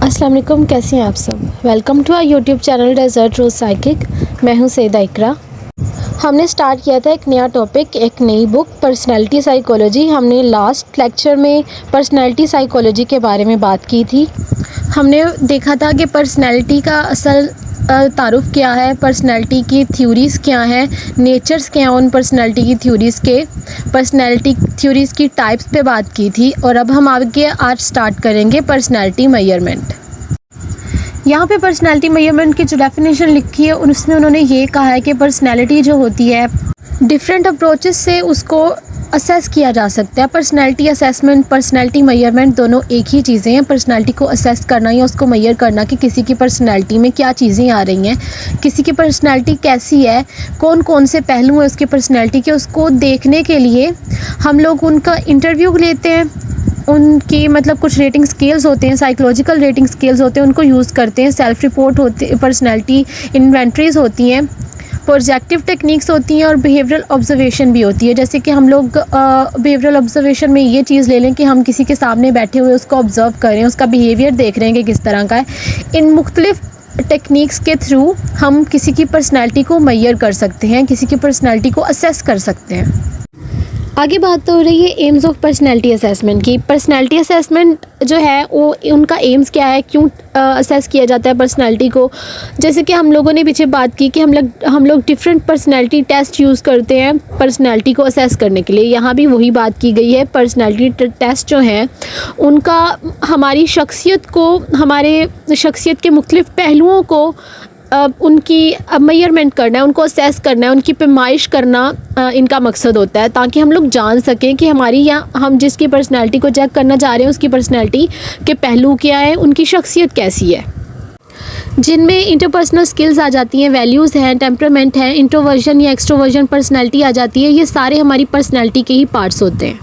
अस्सलाम वालेकुम, कैसे हैं आप सब। Welcome to our YouTube channel desert rose psychic. मैं हूं सईदा इकरा। हमने स्टार्ट किया था एक नया टॉपिक, एक नई बुक, पर्सनैलिटी साइकोलॉजी। हमने लास्ट लेक्चर में पर्सनैलिटी साइकोलॉजी के बारे में बात की थी। हमने देखा था कि पर्सनैलिटी का असल तारुफ क्या है, पर्सनैलिटी की थ्योरीज़ क्या हैं, नेचर्स क्या हैं उन पर्सनैलिटी की थ्योरीज़ के, पर्सनैलिटी थ्योरीज़ की टाइप्स पे बात की थी। और अब हम आगे आज स्टार्ट करेंगे पर्सनैलिटी मेजरमेंट। यहाँ पे पर्सनैलिटी मेजरमेंट की जो डेफिनेशन लिखी है उसमें उन्होंने ये कहा है कि पर्सनैलिटी जो होती है डिफरेंट अप्रोचेस से उसको असेस किया जा सकता है। पर्सनैलिटी असेसमेंट, पर्सनैलिटी मेजरमेंट दोनों एक ही चीज़ें हैं। पर्सनैलिटी को असेस करना या उसको मेजर करना कि किसी की पर्सनैलिटी में क्या चीज़ें आ रही हैं, किसी की पर्सनैलिटी कैसी है, कौन कौन से पहलू हैं उसकी पर्सनैलिटी के, उसको देखने के लिए हम लोग उनका इंटरव्यू लेते हैं। उनकी मतलब कुछ रेटिंग स्केल्स होते हैं, साइकोलॉजिकल रेटिंग स्केल्स होते हैं, उनको यूज़ करते हैं। सेल्फ रिपोर्ट होती, पर्सनैलिटी इन्वेंट्रीज होती हैं, प्रोजेक्टिव टेक्निक्स होती हैं और बिहेवियरल ऑब्जर्वेशन भी होती है। जैसे कि हम लोग बिहेवियरल ऑब्जर्वेशन में ये चीज़ ले लें कि हम किसी के सामने बैठे हुए उसको ऑब्ज़र्व करें, उसका बिहेवियर देख रहे हैं कि किस तरह का है। इन मुख्तलिफ टेक्निक्स के थ्रू हम किसी की पर्सनैलिटी को मेजर कर सकते हैं, किसी की पर्सनैलिटी को असेस कर सकते हैं। आगे बात तो हो रही है एम्स ऑफ पर्सनैलिटी असेसमेंट की। पर्सनैलिटी असेसमेंट जो है वो उनका एम्स क्या है, क्यों असेस किया जाता है पर्सनैलिटी को। जैसे कि हम लोगों ने पीछे बात की कि हम लोग डिफरेंट पर्सनैलिटी टेस्ट यूज़ करते हैं पर्सनैलिटी को असेस करने के लिए। यहाँ भी वही बात की गई है। पर्सनैलिटी टेस्ट जो हैं उनका हमारी शख्सियत को, हमारे शख्सियत के मुख्तलिफ पहलुओं को उनकी मेजरमेंट करना है, उनको असेस करना है, उनकी पैमाइश करना इनका मकसद होता है, ताकि हम लोग जान सकें कि हमारी या हम जिसकी पर्सनैलिटी को चेक करना चाह रहे हैं उसकी पर्सनैलिटी के पहलू क्या है, उनकी शख्सियत कैसी है, जिनमें इंटरपर्सनल स्किल्स आ जाती हैं, वैल्यूज़ हैं, टेम्परामेंट है, इंट्रोवर्जन या एक्सट्रोवर्जन पर्सनैलिटी आ जाती है। ये सारे हमारी पर्सनैलिटी के ही पार्ट्स होते हैं।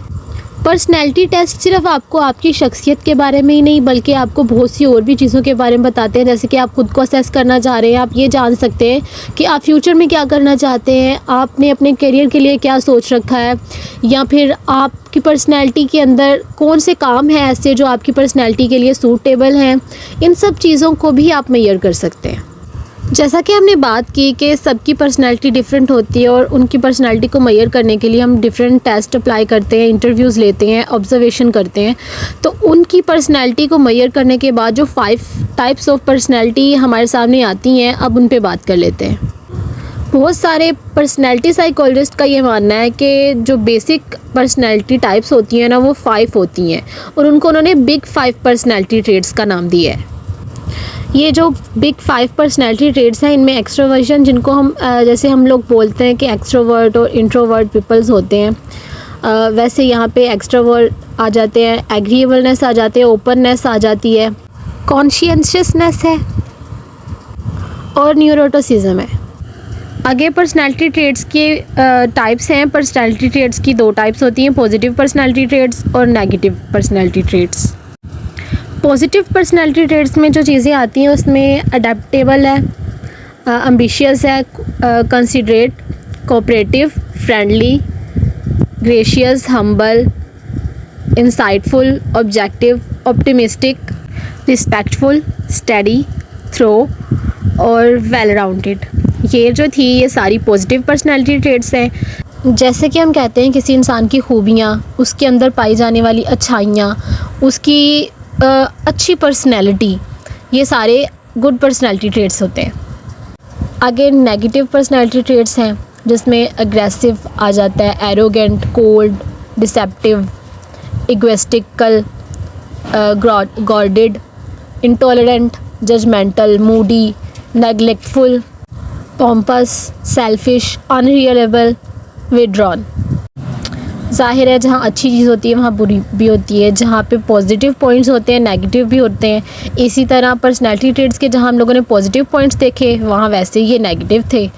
पर्सनैलिटी टेस्ट सिर्फ आपको आपकी शख्सियत के बारे में ही नहीं बल्कि आपको बहुत सी और भी चीज़ों के बारे में बताते हैं। जैसे कि आप खुद को असेस करना चाह रहे हैं, आप ये जान सकते हैं कि आप फ्यूचर में क्या करना चाहते हैं, आपने अपने करियर के लिए क्या सोच रखा है, या फिर आपकी पर्सनैलिटी के अंदर कौन से काम हैं ऐसे जो आपकी पर्सनैलिटी के लिए सूटेबल हैं। इन सब चीज़ों को भी आप मेजर कर सकते हैं। जैसा कि हमने बात की कि सबकी पर्सनैलिटी डिफरेंट होती है और उनकी पर्सनैलिटी को मेजर करने के लिए हम डिफरेंट टेस्ट अप्लाई करते हैं, इंटरव्यूज़ लेते हैं, ऑब्जर्वेशन करते हैं। तो उनकी पर्सनैलिटी को मेजर करने के बाद जो 5 टाइप्स ऑफ पर्सनैलिटी हमारे सामने आती हैं, अब उन पे बात कर लेते हैं। बहुत सारे पर्सनैलिटी साइकोलॉजिस्ट का ये मानना है कि जो बेसिक पर्सनैलिटी टाइप्स होती हैं ना वो 5 होती हैं, और उनको उन्होंने बिग 5 पर्सनैलिटी ट्रेट्स का नाम दिया है। ये जो बिग 5 पर्सनैलिटी ट्रेट्स हैं इनमें एक्सट्रोवर्जन, जिनको हम जैसे हम लोग बोलते हैं कि एक्सट्रोवर्ट और इंट्रोवर्ट पीपल्स होते हैं, वैसे यहाँ पे एक्सट्रोवर्ट आ जाते हैं, एग्रीएबलनेस आ जाते हैं, ओपननेस आ जाती है, कॉन्शियसनेस है और न्यूरोटिसिज्म है। आगे पर्सनैलिटी ट्रेट्स के टाइप्स हैं। पर्सनैलिटी ट्रेट्स की 2 टाइप्स होती हैं, पॉजिटिव पर्सनैलिटी ट्रेट्स और negative personality traits. Positive personality traits में जो चीज़ें आती हैं उसमें अडेप्टेबल है, एम्बिशियस है, considerate, cooperative, friendly, gracious, humble, insightful, objective, optimistic, respectful, steady, thorough और वेल राउंडेड। ये जो थी ये सारी पॉजिटिव पर्सनैलिटी ट्रेट्स हैं। जैसे कि हम कहते हैं किसी इंसान की खूबियाँ, उसके अंदर पाई जाने वाली अच्छाइयाँ, उसकी अच्छी पर्सनैलिटी, ये सारे गुड पर्सनैलिटी ट्रेट्स होते हैं। आगे नेगेटिव पर्सनैलिटी ट्रेट्स हैं जिसमें अग्रेसिव आ जाता है, arrogant, cold, deceptive, egoistical, guarded, intolerant, judgmental, moody, neglectful, pompous, selfish, unreliable, withdrawn. ज़ाहिर है जहाँ अच्छी चीज़ होती है वहाँ बुरी भी होती है, जहाँ पे पॉजिटिव पॉइंट्स होते हैं नेगेटिव भी होते हैं। इसी तरह पर्सनैलिटी ट्रेट्स के जहाँ हम लोगों ने पॉजिटिव पॉइंट्स देखे वहाँ वैसे ये नेगेटिव थे।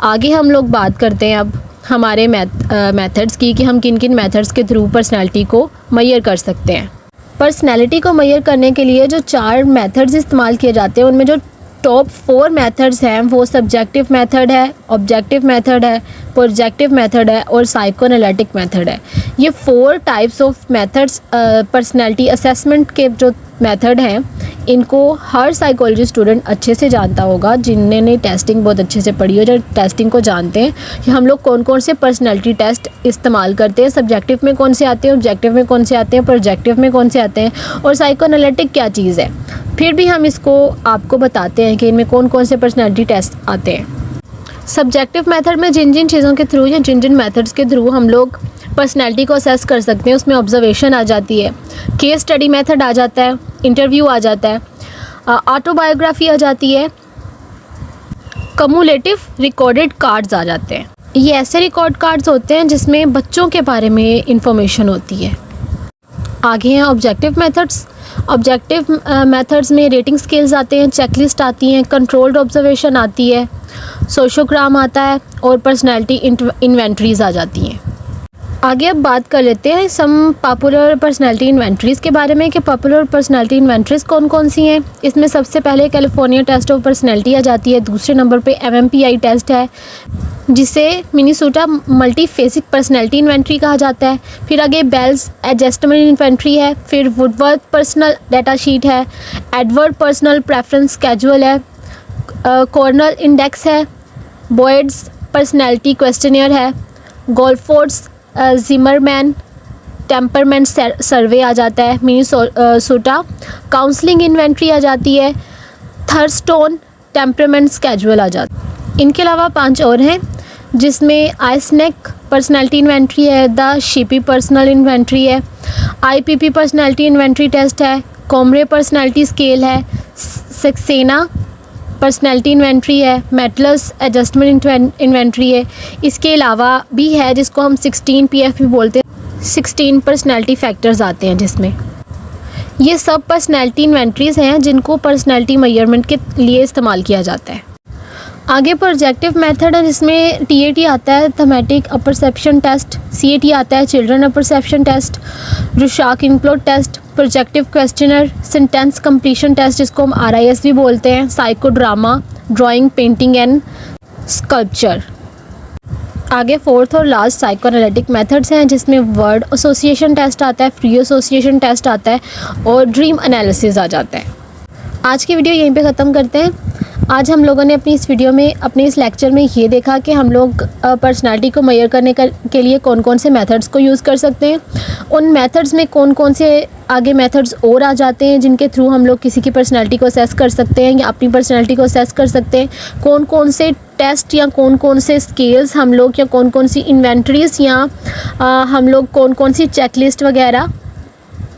आगे हम लोग बात करते हैं अब हमारे मेथड्स की कि हम किन किन मेथड्स के थ्रू पर्सनैलिटी को मेजर कर सकते हैं। पर्सनैलिटी को मेजर करने के लिए जो 4 मेथड्स इस्तेमाल किए जाते हैं उनमें जो टॉप 4 मेथड्स हैं वो सब्जेक्टिव मेथड है, ऑब्जेक्टिव मेथड है, प्रोजेक्टिव मेथड है और साइकोएनालिटिक मेथड है। ये 4 types of methods personality assessment के जो मेथड हैं इनको हर साइकोलॉजी स्टूडेंट अच्छे से जानता होगा, जिन्होंने टेस्टिंग बहुत अच्छे से पढ़ी हो, जो टेस्टिंग को जानते हैं कि हम लोग कौन कौन से पर्सनैलिटी टेस्ट इस्तेमाल करते हैं, सब्जेक्टिव में कौन से आते हैं, ऑब्जेक्टिव में कौन से आते हैं, प्रोजेक्टिव में कौन से आते हैं और साइकोएनालिटिक क्या चीज़ है। फिर भी हम इसको आपको बताते हैं कि इनमें कौन कौन से पर्सनैलिटी टेस्ट आते हैं। सब्जेक्टिव मेथड में जिन जिन चीज़ों के थ्रू या जिन जिन मेथड्स के थ्रू हम लोग पर्सनैलिटी को असेस कर सकते हैं, उसमें ऑब्जर्वेशन आ जाती है, केस स्टडी मेथड आ जाता है, इंटरव्यू आ जाता है, ऑटोबायोग्राफी आ जाती है, कम्युलेटिव रिकॉर्डेड कार्ड्स आ जाते हैं। ये ऐसे रिकॉर्ड कार्ड्स होते हैं जिसमें बच्चों के बारे में इंफॉर्मेशन होती है। आगे हैं ऑब्जेक्टिव मेथड्स। ऑब्जेक्टिव मेथड्स में रेटिंग स्केल्स आते हैं, चेकलिस्ट आती हैं, कंट्रोल्ड ऑब्जर्वेशन आती है, सोशोग्राम आता है और पर्सनैलिटी इन्वेंट्रीज आ जाती हैं। आगे अब बात कर लेते हैं सम पॉपुलर पर्सनैलिटी इन्वेंट्रीज़ के बारे में कि पॉपुलर पर्सनैलिटी इन्वेंट्रीज़ कौन कौन सी हैं। इसमें सबसे पहले कैलिफोर्निया टेस्ट ऑफ पर्सनैलिटी आ जाती है, दूसरे नंबर पे MMPI टेस्ट है जिसे मिनीसोटा मल्टीफेसिक पर्सनैलिटी इन्वेंट्री कहा जाता है। फिर आगे बेल्स एडजस्टमेंट इन्वेंट्री है, फिर वुडवर्थ पर्सनल डाटा शीट है, एडवर्ड पर्सनल प्रेफरेंस स्केजुअल है, कॉर्नल इंडेक्स है, बॉयड्स पर्सनैलिटी क्वेश्चनियर है, गोल्फोर्ड्स जिमरमैन टेम्परमेंट सर्वे आ जाता है, मिनीसोटा काउंसलिंग इन्वेंट्री आ जाती है, थर्स्टोन टेम्परमेंट स्केजुअल आ जाता है। इनके अलावा 5 और हैं जिसमें आइसनेक पर्सनैलिटी इन्वेंट्री है, द शिपी पर्सनल इन्वेंट्री है, IPP पर्सनैलिटी इन्वेंट्री टेस्ट है, कॉमरे पर्सनैलिटी स्केल है, सक्सेना पर्सनैलिटी इन्वेंट्री है, मेटलस एडजस्टमेंट इन्वेंट्री है। इसके अलावा भी है जिसको हम 16PF भी बोलते हैं, 16 पर्सनैलिटी फैक्टर्स आते हैं जिसमें ये सब पर्सनैलिटी इन्वेंट्रीज़ हैं जिनको पर्सनैलिटी मेजरमेंट के लिए इस्तेमाल किया जाता है। आगे प्रोजेक्टिव मेथड है जिसमें TAT आता है, थमेटिक अपरसेप्शन टेस्ट, CAT आता है, children apperception test, Rorschach inkblot test, projective questionnaire, sentence completion test जिसको हम RIS भी बोलते हैं, psychodrama, drawing, painting and sculpture. आगे फोर्थ और लास्ट साइकोएनालिटिक मेथड्स हैं जिसमें वर्ड एसोसिएशन टेस्ट आता है, फ्री एसोसिएशन टेस्ट आता है और ड्रीम एनालिसिस आ जाता है। आज की वीडियो यहीं पे ख़त्म करते हैं। आज हम लोगों ने अपनी इस वीडियो में, अपने इस लेक्चर में ये देखा कि हम लोग पर्सनालिटी को मेजर करने के लिए कौन कौन से मेथड्स को यूज़ कर सकते हैं, उन मेथड्स में कौन कौन से आगे मेथड्स और आ जाते हैं जिनके थ्रू हम लोग किसी की पर्सनालिटी को असेस कर सकते हैं या अपनी पर्सनालिटी को असेस कर सकते हैं, कौन कौन से टेस्ट या कौन कौन से स्केल्स हम लोग या कौन कौन सी इन्वेंट्रीज़ या हम लोग कौन कौन सी चेकलिस्ट वगैरह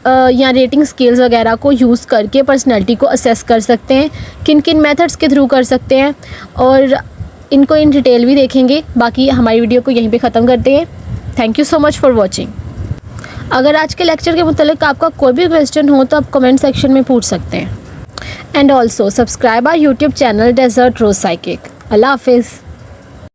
या रेटिंग स्केल्स वगैरह को यूज़ करके पर्सनैलिटी को असेस कर सकते हैं, किन किन मेथड्स के थ्रू कर सकते हैं और इनको इन डिटेल भी देखेंगे। बाकी हमारी वीडियो को यहीं पे ख़त्म करते हैं। Thank you so much for watching. अगर आज के लेक्चर के मुतालिक आपका कोई भी क्वेश्चन हो तो आप कमेंट सेक्शन में पूछ सकते हैं। And also subscribe our YouTube channel Desert Rose Psychic. अल्लाह हाफिज़।